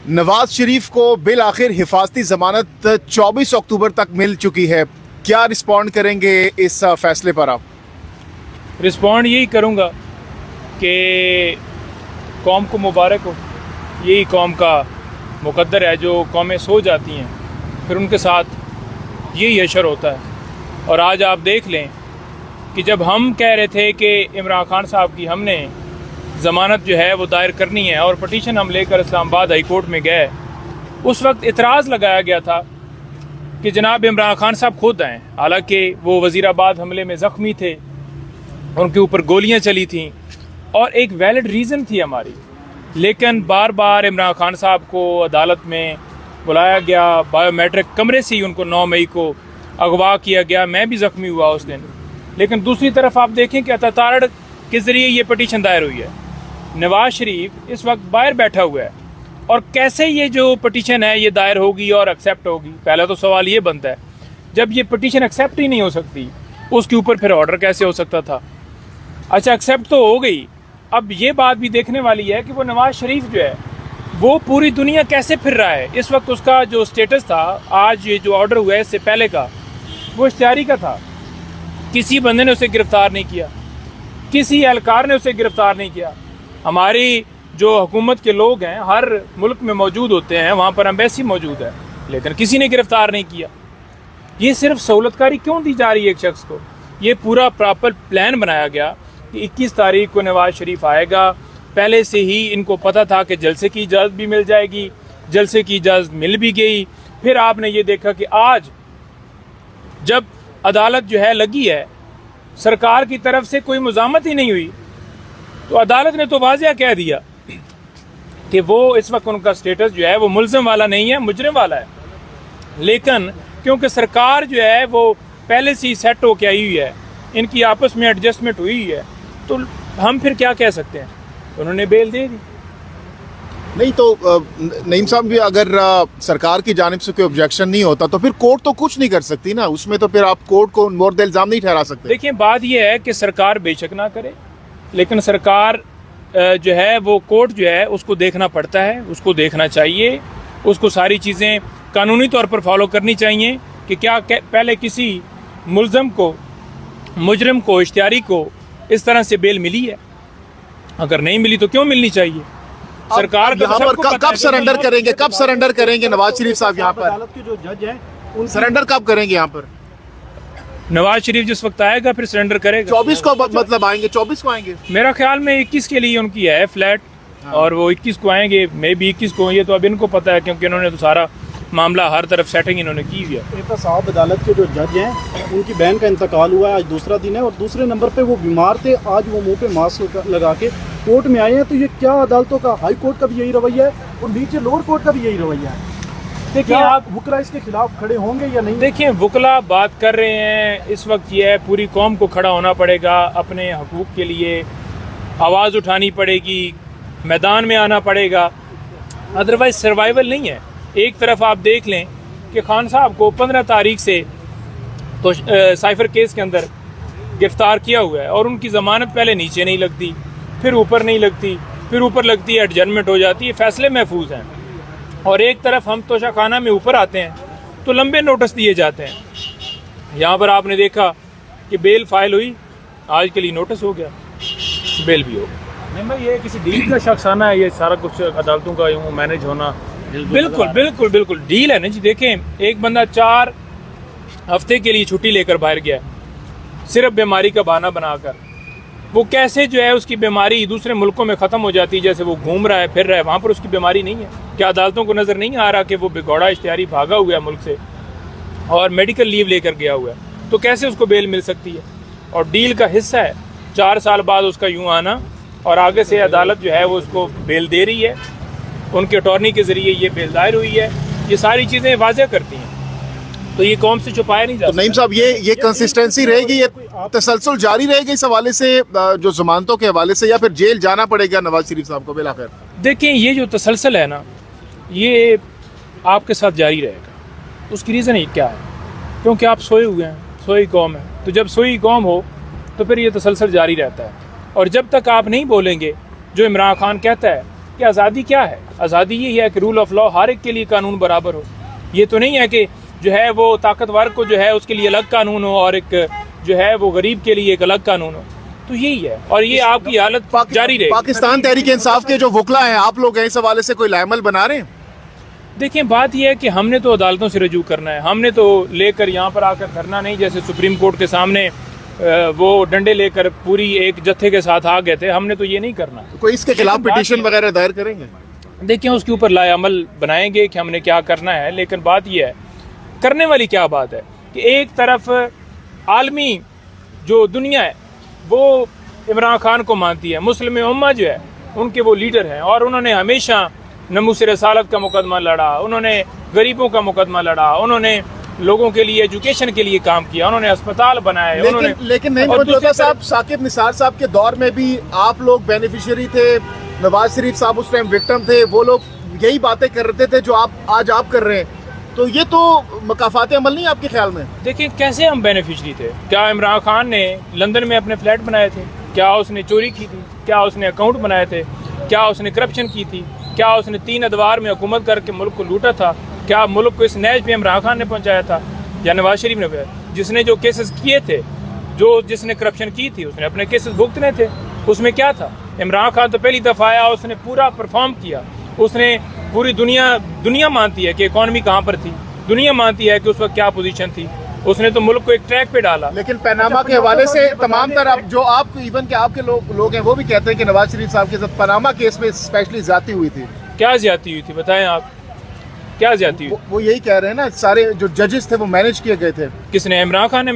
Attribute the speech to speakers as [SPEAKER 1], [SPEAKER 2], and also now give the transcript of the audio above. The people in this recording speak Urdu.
[SPEAKER 1] نواز شریف کو بالآخر حفاظتی ضمانت 24 اکتوبر تک مل چکی ہے. کیا رسپونڈ کریں گے اس فیصلے پر آپ؟
[SPEAKER 2] رسپونڈ یہی کروں گا کہ قوم کو مبارک ہو. یہی قوم کا مقدر ہے. جو قومیں سو جاتی ہیں پھر ان کے ساتھ یہی حشر ہوتا ہے. اور آج آپ دیکھ لیں کہ جب ہم کہہ رہے تھے کہ عمران خان صاحب کی ہم نے ضمانت جو ہے وہ دائر کرنی ہے اور پٹیشن ہم لے کر اسلام آباد ہائی کورٹ میں گئے، اس وقت اعتراض لگایا گیا تھا کہ جناب عمران خان صاحب خود آئیں، حالانکہ وہ وزیر آباد حملے میں زخمی تھے، ان کے اوپر گولیاں چلی تھیں اور ایک ویلڈ ریزن تھی ہماری. لیکن بار بار عمران خان صاحب کو عدالت میں بلایا گیا، بایو میٹرک کمرے سے ہی ان کو 9 مئی کو اغوا کیا گیا. میں بھی زخمی ہوا اس دن. لیکن دوسری طرف آپ دیکھیں کہ اتاتارڑ کے ذریعے یہ پٹیشن دائر ہوئی ہے. نواز شریف اس وقت باہر بیٹھا ہوا ہے اور کیسے یہ جو پٹیشن ہے یہ دائر ہوگی اور ایکسیپٹ ہوگی؟ پہلا تو سوال یہ بنتا ہے، جب یہ پٹیشن ایکسیپٹ ہی نہیں ہو سکتی اس کے اوپر پھر آرڈر کیسے ہو سکتا تھا؟ اچھا ایکسیپٹ تو ہو گئی، اب یہ بات بھی دیکھنے والی ہے کہ وہ نواز شریف جو ہے وہ پوری دنیا کیسے پھر رہا ہے. اس وقت اس کا جو سٹیٹس تھا، آج یہ جو آرڈر ہوا ہے اس سے پہلے کا، وہ اشتہاری کا تھا. کسی بندے نے اسے گرفتار نہیں کیا، کسی اہلکار نے اسے گرفتار نہیں کیا. ہماری جو حکومت کے لوگ ہیں ہر ملک میں موجود ہوتے ہیں، وہاں پر ایمبیسی موجود ہے، لیکن کسی نے گرفتار نہیں کیا. یہ صرف سہولت کاری کیوں دی جا رہی ہے ایک شخص کو؟ یہ پورا پراپر پلان بنایا گیا کہ 21 تاریخ کو نواز شریف آئے گا. پہلے سے ہی ان کو پتہ تھا کہ جلسے کی اجازت بھی مل جائے گی، جلسے کی اجازت مل بھی گئی. پھر آپ نے یہ دیکھا کہ آج جب عدالت جو ہے لگی ہے، سرکار کی طرف سے کوئی مزاحمت ہی نہیں ہوئی، تو عدالت نے تو واضح کہہ دیا کہ وہ اس وقت ان کا سٹیٹس جو ہے وہ ملزم والا نہیں ہے، مجرم والا ہے. لیکن کیونکہ سرکار جو ہے وہ پہلے سے ہی سیٹ ہو کے آئی ہوئی ہے، ان کی آپس میں ایڈجسٹمنٹ ہوئی ہے، تو ہم پھر کیا کہہ سکتے ہیں؟ انہوں نے بیل دے دی.
[SPEAKER 1] نہیں تو نعیم صاحب بھی اگر سرکار کی جانب سے کوئی آبجیکشن نہیں ہوتا تو پھر کورٹ تو کچھ نہیں کر سکتی نا، اس میں تو پھر آپ کورٹ کو مورد الزام نہیں ٹھہرا سکتے.
[SPEAKER 2] دیکھیں بات یہ ہے کہ سرکار بے شک نہ کرے، لیکن سرکار جو ہے وہ کورٹ جو ہے اس کو دیکھنا پڑتا ہے، اس کو دیکھنا چاہیے، اس کو ساری چیزیں قانونی طور پر فالو کرنی چاہیے کہ کیا پہلے کسی ملزم کو، مجرم کو، اشتہاری کو اس طرح سے بیل ملی ہے. اگر نہیں ملی تو کیوں ملنی چاہیے؟ سرکار
[SPEAKER 1] یہاں پر کب سرنڈر کریں گے؟ کب سرنڈر کریں گے نواز شریف صاحب یہاں پر؟
[SPEAKER 3] عدالت کے جو جج ہیں ان
[SPEAKER 1] سرنڈر کب کریں گے یہاں پر؟
[SPEAKER 2] نواز شریف جس وقت آئے گا پھر سرنڈر کرے گا.
[SPEAKER 1] 24 کو مطلب آئیں گے؟ 24 کو آئیں گے
[SPEAKER 2] میرا خیال میں 21 کے لیے ان کی ہے فلیٹ، اور وہ 21 کو آئیں گے، میں بھی 21 کو. یہ تو اب ان کو پتہ ہے کیونکہ انہوں نے تو سارا معاملہ ہر طرف سیٹنگ انہوں نے کی ہوئی ہے.
[SPEAKER 3] احتساب عدالت کے جو جج ہیں ان کی بہن کا انتقال ہوا ہے، آج دوسرا دن ہے، اور دوسرے نمبر پہ وہ بیمار تھے، آج وہ منہ پہ ماسک لگا کے کورٹ میں آئے ہیں. تو یہ کیا عدالتوں کا، ہائی کورٹ کا بھی یہی رویہ ہے اور نیچے لوور کورٹ کا بھی یہی رویہ ہے؟ دیکھیں آپ وکلا اس کے خلاف کھڑے ہوں گے یا نہیں؟
[SPEAKER 2] دیکھیں وکلا بات کر رہے ہیں، اس وقت یہ ہے پوری قوم کو کھڑا ہونا پڑے گا، اپنے حقوق کے لیے آواز اٹھانی پڑے گی، میدان میں آنا پڑے گا، ادروائز سروائیول نہیں ہے. ایک طرف آپ دیکھ لیں کہ خان صاحب کو 15 تاریخ سے تو سائفر کیس کے اندر گرفتار کیا ہوا ہے، اور ان کی ضمانت پہلے نیچے نہیں لگتی، پھر اوپر نہیں لگتی، پھر اوپر لگتی ہے، ایڈجرمنٹ ہو جاتی ہے، فیصلے محفوظ ہیں. اور ایک طرف ہم توشہ خانہ میں اوپر آتے ہیں تو لمبے نوٹس دیے جاتے ہیں. یہاں پر آپ نے دیکھا کہ بیل فائل ہوئی، آج کے لیے نوٹس ہو گیا، بیل بھی ہو گیا. نہیں بھائی یہ کسی ڈیل کا شخص آنا ہے، یہ سارا کچھ عدالتوں کا یوں مینیج ہونا بالکل بالکل بالکل ڈیل ہے نا جی. دیکھیں ایک بندہ 4 ہفتے کے لیے چھٹی لے کر باہر گیا صرف بیماری کا بہانہ بنا کر، وہ کیسے جو ہے اس کی بیماری دوسرے ملکوں میں ختم ہو جاتی ہے؟ جیسے وہ گھوم رہا ہے، پھر رہا ہے، وہاں پر اس کی بیماری نہیں ہے. کیا عدالتوں کو نظر نہیں آ رہا کہ وہ بگوڑا اشتہاری بھاگا ہوا ہے ملک سے اور میڈیکل لیو لے کر گیا ہوا ہے؟ تو کیسے اس کو بیل مل سکتی ہے؟ اور ڈیل کا حصہ ہے 4 سال بعد اس کا یوں آنا، اور آگے سے عدالت جو ہے وہ اس کو بیل دے رہی ہے، ان کے اٹارنی کے ذریعے یہ بیل دائر ہوئی ہے. یہ ساری چیزیں واضح کرتی ہیں، تو یہ قوم سے چھپایا نہیں جاتا.
[SPEAKER 1] نعیم صاحب یہ کنسسٹنسی رہے گی، یہ تسلسل جاری رہے گی اس حوالے سے، جو ضمانتوں کے حوالے سے، یا پھر جیل جانا پڑے گا نواز شریف صاحب کو بالآخر؟
[SPEAKER 2] دیکھیں یہ جو تسلسل ہے نا، یہ آپ کے ساتھ جاری رہے گا. اس کی ریزن ہی کیا ہے؟ کیونکہ آپ سوئے ہوئے ہیں، سوئی قوم ہے، تو جب سوئی قوم ہو تو پھر یہ تسلسل جاری رہتا ہے. اور جب تک آپ نہیں بولیں گے جو عمران خان کہتا ہے کہ آزادی کیا ہے. آزادی یہی ہے کہ رول آف لا ہر ایک کے لیے قانون برابر ہو. یہ تو نہیں ہے کہ جو ہے وہ طاقتور کو جو ہے اس کے لیے الگ قانون ہو اور ایک جو ہے وہ غریب کے لیے ایک الگ قانون ہو. تو یہی ہے اور یہ آپ کی حالت جاری رہے.
[SPEAKER 1] پاکستان تحریک انصاف کے جو وکلا ہیں آپ لوگ اس حوالے سے کوئی لائحہ بنا رہے ہیں؟
[SPEAKER 2] دیکھیں بات یہ ہے کہ ہم نے تو عدالتوں سے رجوع کرنا ہے. ہم نے تو لے کر یہاں پر آ کر دھرنا نہیں جیسے سپریم کورٹ کے سامنے وہ ڈنڈے لے کر پوری ایک جتھے کے ساتھ آ گئے تھے. ہم نے تو یہ نہیں کرنا.
[SPEAKER 1] کوئی اس کے خلاف پٹیشن وغیرہ دائر کریں گے؟
[SPEAKER 2] دیکھیں اس کے اوپر لائے عمل بنائیں گے کہ ہم نے کیا کرنا ہے. لیکن بات یہ ہے کرنے والی کیا بات ہے کہ ایک طرف عالمی جو دنیا ہے وہ عمران خان کو مانتی ہے. مسلم امہ جو ہے ان کے وہ لیڈر ہیں اور انہوں نے ہمیشہ ناموس رسالت کا مقدمہ لڑا. انہوں نے غریبوں کا مقدمہ لڑا. انہوں نے لوگوں کے لیے ایجوکیشن کے لیے کام کیا. انہوں نے اسپتال بنائے.
[SPEAKER 1] لیکن نہیں موجودہ صاحب ثاقب نثار صاحب کے دور میں بھی آپ لوگ بینیفیشری تھے. نواز شریف صاحب اس ٹائم وکٹم تھے. وہ لوگ یہی باتیں کر رہے تھے جو آج آپ کر رہے ہیں. تو یہ تو مکافات عمل نہیں آپ کے خیال میں؟
[SPEAKER 2] دیکھیں کیسے ہم بینیفیشری تھے. کیا عمران خان نے لندن میں اپنے فلیٹ بنائے تھے؟ کیا اس نے چوری کی تھی؟ کیا اس نے اکاؤنٹ بنائے تھے؟ کیا اس نے کرپشن کی تھی؟ کیا اس نے 3 ادوار میں حکومت کر کے ملک کو لوٹا تھا؟ کیا ملک کو اس نیج پہ عمران خان نے پہنچایا تھا یا نواز شریف نے؟ جس نے جو کیسز کیے تھے جس نے کرپشن کی تھی اس نے اپنے کیسز بھگتنے تھے. اس میں کیا تھا؟ عمران خان تو پہلی دفعہ آیا, اس نے پورا پرفارم کیا. اس نے پوری دنیا مانتی ہے کہ اکانومی کہاں پر تھی. دنیا مانتی ہے کہ اس وقت کیا پوزیشن تھی. اس نے تو ملک کو ایک ٹریک پہ ڈالا.
[SPEAKER 1] لیکن پیناما کے حوالے سے تمام تر جو آپ ایون کہ آپ کے لوگ ہیں وہ بھی کہتے ہیں کہ نواز شریف صاحب کے ساتھ پیناما کیس میں اسپیشلی زیادتی ہوئی تھی.
[SPEAKER 2] کیا زیادتی ہوئی تھی بتائیں آپ؟ کیا زیادتی ہوئی؟
[SPEAKER 1] وہ یہی کہہ رہے ہیں نا سارے جو ججز تھے وہ مینج کیے گئے تھے.
[SPEAKER 2] کس نے؟ عمران خان نے